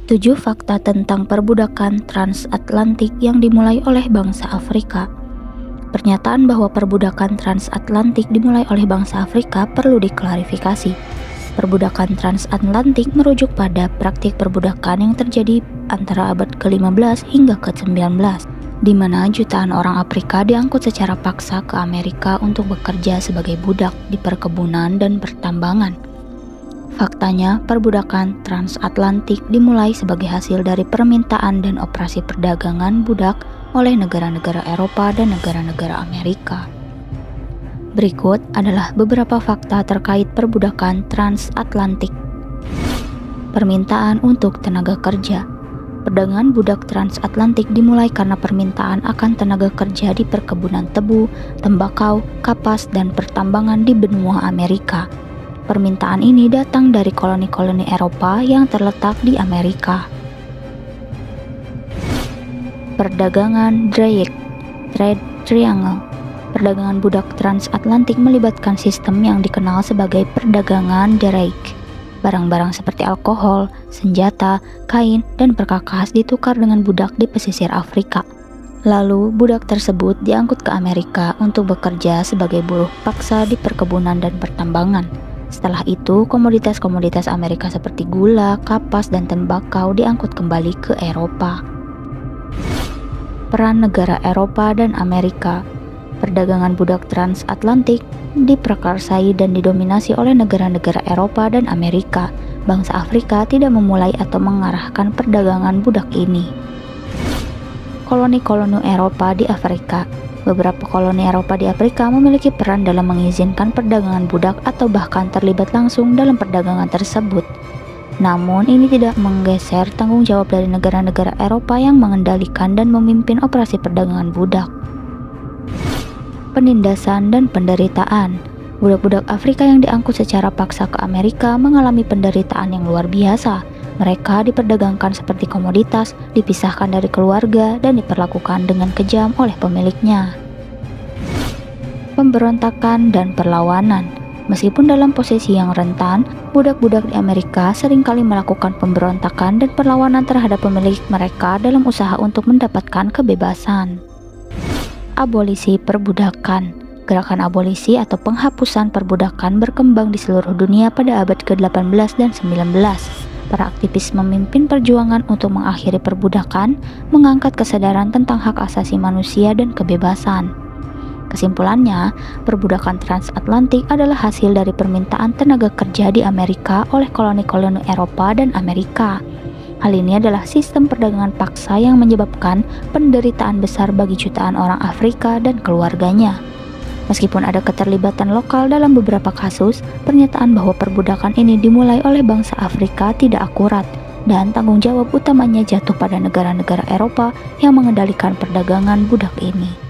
7 fakta tentang perbudakan transatlantik yang dimulai oleh bangsa Afrika. Pernyataan bahwa perbudakan transatlantik dimulai oleh bangsa Afrika perlu diklarifikasi. Perbudakan transatlantik merujuk pada praktik perbudakan yang terjadi antara abad ke-15 hingga ke-19, di mana jutaan orang Afrika diangkut secara paksa ke Amerika untuk bekerja sebagai budak di perkebunan dan pertambangan. Faktanya, perbudakan transatlantik dimulai sebagai hasil dari permintaan dan operasi perdagangan budak oleh negara-negara Eropa dan negara-negara Amerika. Berikut adalah beberapa fakta terkait perbudakan transatlantik. Permintaan untuk tenaga kerja. Perdagangan budak transatlantik dimulai karena permintaan akan tenaga kerja di perkebunan tebu, tembakau, kapas, dan pertambangan di benua Amerika. Permintaan ini datang dari koloni-koloni Eropa yang terletak di Amerika. Perdagangan Drake Trade Triangle. Perdagangan budak transatlantik melibatkan sistem yang dikenal sebagai perdagangan Drake. Barang-barang seperti alkohol, senjata, kain, dan perkakas ditukar dengan budak di pesisir Afrika. Lalu, budak tersebut diangkut ke Amerika untuk bekerja sebagai buruh paksa di perkebunan dan pertambangan. Setelah itu, komoditas-komoditas Amerika seperti gula, kapas, dan tembakau diangkut kembali ke Eropa. Peran negara Eropa dan Amerika. Perdagangan budak transatlantik diprakarsai dan didominasi oleh negara-negara Eropa dan Amerika. Bangsa Afrika tidak memulai atau mengarahkan perdagangan budak ini. Koloni-koloni Eropa di Afrika. Beberapa koloni Eropa di Afrika memiliki peran dalam mengizinkan perdagangan budak atau bahkan terlibat langsung dalam perdagangan tersebut. Namun, ini tidak menggeser tanggung jawab dari negara-negara Eropa yang mengendalikan dan memimpin operasi perdagangan budak. Penindasan dan penderitaan. Budak-budak Afrika yang diangkut secara paksa ke Amerika mengalami penderitaan yang luar biasa. Mereka diperdagangkan seperti komoditas, dipisahkan dari keluarga, dan diperlakukan dengan kejam oleh pemiliknya. Pemberontakan dan perlawanan. Meskipun dalam posisi yang rentan, budak-budak di Amerika seringkali melakukan pemberontakan dan perlawanan terhadap pemilik mereka dalam usaha untuk mendapatkan kebebasan. Abolisi perbudakan. Gerakan abolisi atau penghapusan perbudakan berkembang di seluruh dunia pada abad ke-18 dan 19. Para aktivis memimpin perjuangan untuk mengakhiri perbudakan, mengangkat kesadaran tentang hak asasi manusia dan kebebasan. Kesimpulannya, perbudakan transatlantik adalah hasil dari permintaan tenaga kerja di Amerika oleh koloni-koloni Eropa dan Amerika. Hal ini adalah sistem perdagangan paksa yang menyebabkan penderitaan besar bagi jutaan orang Afrika dan keluarganya. Meskipun ada keterlibatan lokal dalam beberapa kasus, pernyataan bahwa perbudakan ini dimulai oleh bangsa Afrika tidak akurat, dan tanggung jawab utamanya jatuh pada negara-negara Eropa yang mengendalikan perdagangan budak ini.